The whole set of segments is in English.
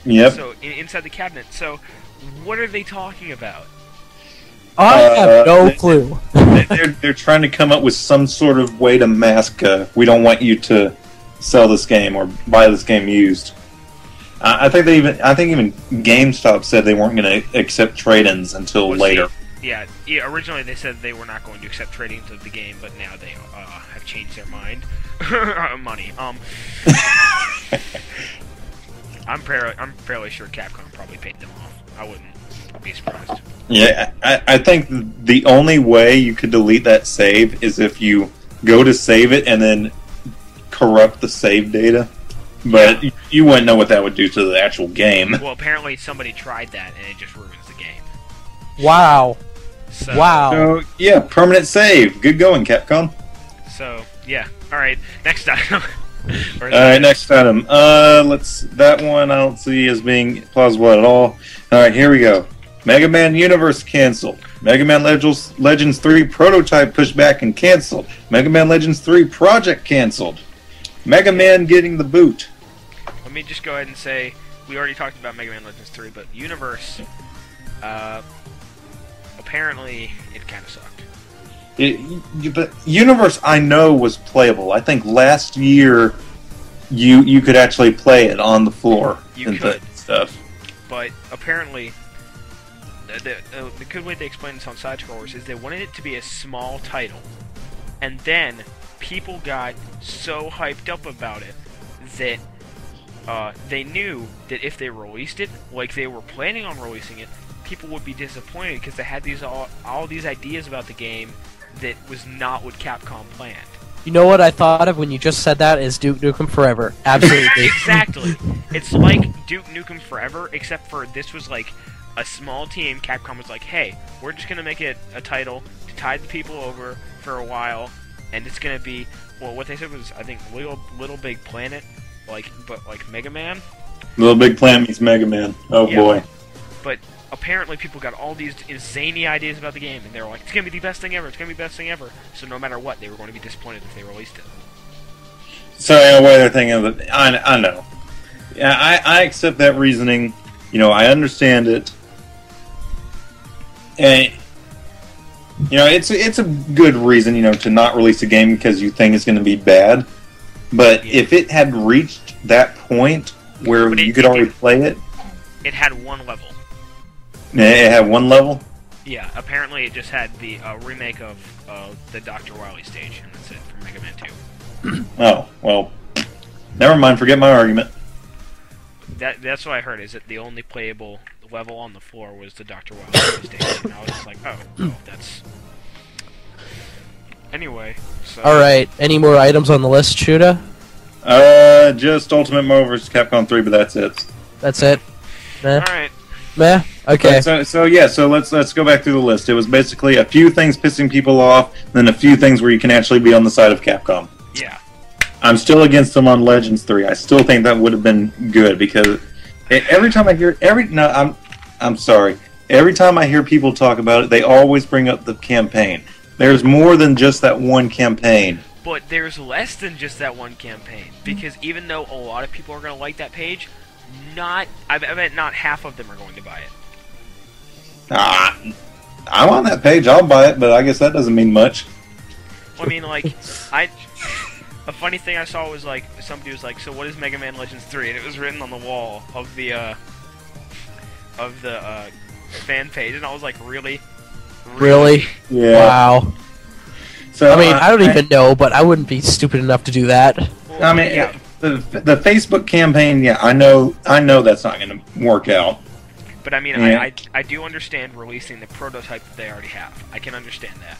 Yep. So inside the cabinet. So what are they talking about? I have no clue. They're trying to come up with some sort of way to mask. We don't want you to sell this game or buy this game used. I think even GameStop said they weren't going to accept trade-ins until later. Yeah, originally they said they were not going to accept trade-ins of the game, but now they have changed their mind. Money. I'm fairly sure Capcom probably paid them off. I wouldn't be surprised. Yeah, I think the only way you could delete that save is if you go to save it and then corrupt the save data. But you wouldn't know what that would do to the actual game. Well, apparently somebody tried that and it just ruins the game. Wow. Wow. So, yeah, permanent save. Good going, Capcom. So, yeah. Alright, next item. Alright, next item. That one I don't see as being plausible at all. Alright, here we go. Mega Man Universe canceled. Mega Man Legends 3 prototype pushed back and canceled. Mega Man Legends 3 project canceled. Mega Man getting the boot. Let me just go ahead and say, we already talked about Mega Man Legends 3, but Universe, apparently, it kind of sucked. But Universe, I know, was playable. I think last year, you could actually play it on the floor. You could. Stuff. But apparently, the good way they explained this on Side Scrollers is they wanted it to be a small title, and then people got so hyped up about it that they knew that if they released it like they were planning on releasing it, people would be disappointed because they had these all these ideas about the game that was not what Capcom planned. You know what I thought of when you just said that is Duke Nukem Forever. Absolutely. Exactly. It's like Duke Nukem Forever, except for this was like a small team. Capcom was like, hey, we're just going to make it a title to tide the people over for a while, and it's going to be, well, what they said was, I think, Little Big Planet, but like Mega Man. Little Big Planet meets Mega Man. Oh, yeah. Boy. But apparently people got all these insane ideas about the game, and they were like, it's going to be the best thing ever, it's going to be the best thing ever. So no matter what, they were going to be disappointed if they released it. So, the way they're thinking of it, I know. Yeah, I accept that reasoning. You know, I understand it. And, you know, it's a good reason, you know, to not release a game because you think it's going to be bad. But if it had reached that point where you could already play it... It had one level. It had one level? Yeah, apparently it just had the remake of the Dr. Wily stage, and that's it for Mega Man 2. Oh, well, never mind, forget my argument. That's what I heard, is that the only playable level on the floor was the Dr. Wily stage, and I was just like, oh, well, that's... Anyway, so... Alright, any more items on the list, Shuda? Just Ultimate Marvel vs. Capcom 3, but that's it. That's it? Meh? Alright. Meh? Okay. So let's go back through the list. It was basically a few things pissing people off, then a few things where you can actually be on the side of Capcom. Yeah. I'm still against them on Legends 3. I still think that would have been good because every time I hear I'm sorry. Every time I hear people talk about it, they always bring up the campaign. There's more than just that one campaign. But there's less than just that one campaign, because even though a lot of people are going to like that page, I bet not half of them are going to buy it. I'm on that page. I'll buy it, but I guess that doesn't mean much. Well, I mean, like, a funny thing I saw was, like, somebody was like, so what is Mega Man Legends 3? And it was written on the wall of the fan page, and I was like, really? Really? Yeah. Wow. So, I mean, I don't even know, but I wouldn't be stupid enough to do that. Well, I mean, yeah, the Facebook campaign, yeah, I know that's not going to work out. But I mean, yeah. I do understand releasing the prototype that they already have. I can understand that.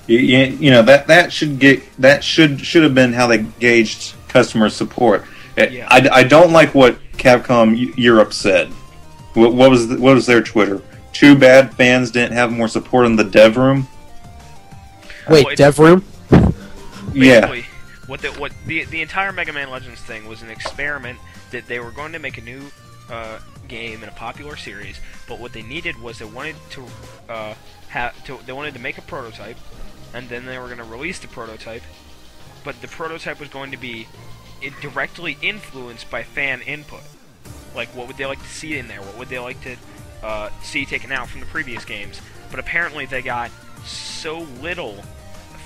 You know that should have been how they gauged customer support. Yeah. I don't like what Capcom Europe said. What was their Twitter? Too bad fans didn't have more support in the dev room. Wait, dev room? Yeah. What the entire Mega Man Legends thing was an experiment that they were going to make a new game in a popular series, but what they needed was they wanted to make a prototype, and then they were going to release the prototype, but the prototype was going to be directly influenced by fan input. Like, what would they like to see in there? What would they like to see taken out from the previous games? But apparently they got so little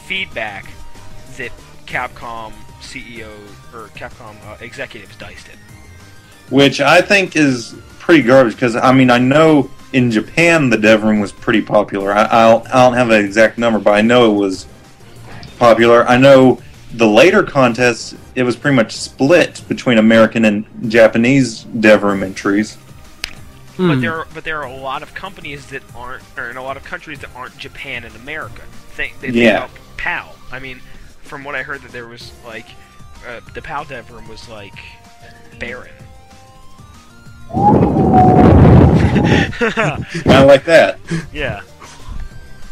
feedback that Capcom CEO or Capcom executives diced it. Which I think is pretty garbage, because, I mean, I know in Japan the dev room was pretty popular. I don't have an exact number, but I know it was popular. I know the later contests, it was pretty much split between American and Japanese dev room entries. But there are a lot of companies that aren't, or in a lot of countries that aren't Japan and America. They think about PAL. I mean, from what I heard, that there was like the PAL dev room was like barren. Kind of like that. Yeah.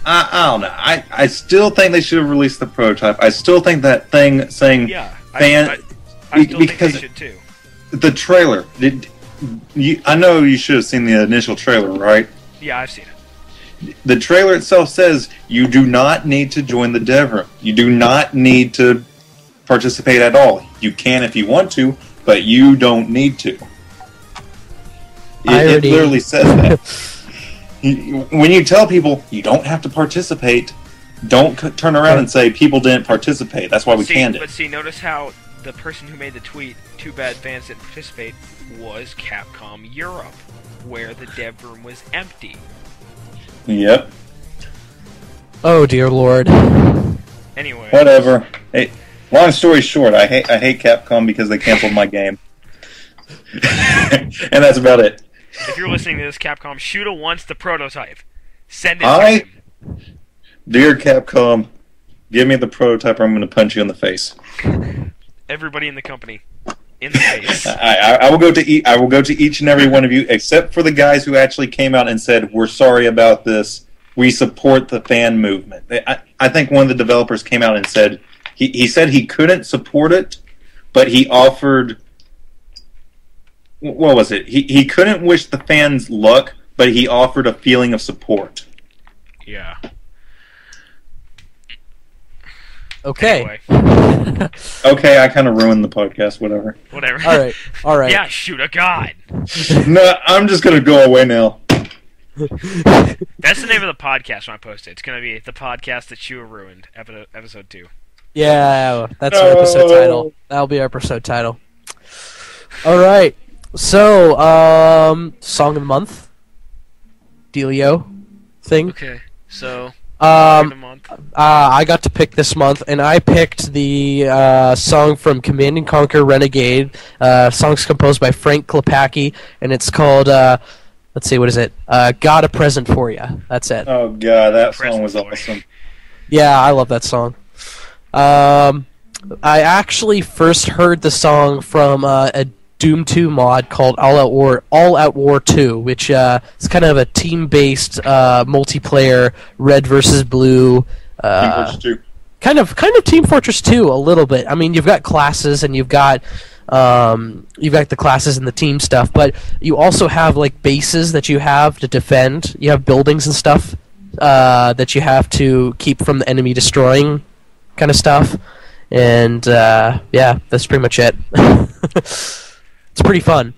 I don't know. I still think they should have released the prototype. I still think that thing saying I still think they should too. The trailer. I know you should have seen the initial trailer, right? Yeah, I've seen it. The trailer itself says you do not need to join the dev room. You do not need to participate at all. You can if you want to, but you don't need to. It literally says that. When you tell people you don't have to participate, don't turn around and say people didn't participate. That's why we canned it. But see, notice how the person who made the tweet, "Too bad fans didn't participate," was Capcom Europe, where the dev room was empty. Yep. Oh dear lord. Anyway. Whatever. Hey, long story short, I hate Capcom because they canceled my game. And that's about it. If you're listening to this, Capcom, Shuda wants the prototype. Send it to him. Dear Capcom, give me the prototype or I'm going to punch you in the face. Everybody in the company. In the face. I will go to each and every one of you, except for the guys who actually came out and said, "We're sorry about this. We support the fan movement." I think one of the developers came out and said he said he couldn't support it, but he offered. What was it? He couldn't wish the fans luck, but he offered a feeling of support. Yeah. Okay. Anyway. Okay, I kind of ruined the podcast. Whatever. Whatever. All right. Yeah, Shuda, God. No, I'm just gonna go away now. That's the name of the podcast when I post it. It's gonna be the podcast that Shuda ruined, episode 2. Yeah, that's our episode title. That'll be our episode title. All right. So, song of the month, Dealio thing. Okay, so song of the month. I got to pick this month, and I picked the song from Command and Conquer Renegade. Song's composed by Frank Klepacki, and it's called. Let's see, what is it? Got a Present for Ya. That's it. Oh god, that song was awesome. Yeah, I love that song. I actually first heard the song from a Doom 2 mod called All Out War 2, which is kind of a team-based multiplayer red versus blue. Team Fortress 2. Kind of Team Fortress 2 a little bit. I mean, you've got classes and you've got the classes and the team stuff, but you also have like bases that you have to defend. You have buildings and stuff that you have to keep from the enemy destroying, kind of stuff. And yeah, that's pretty much it. It's pretty fun.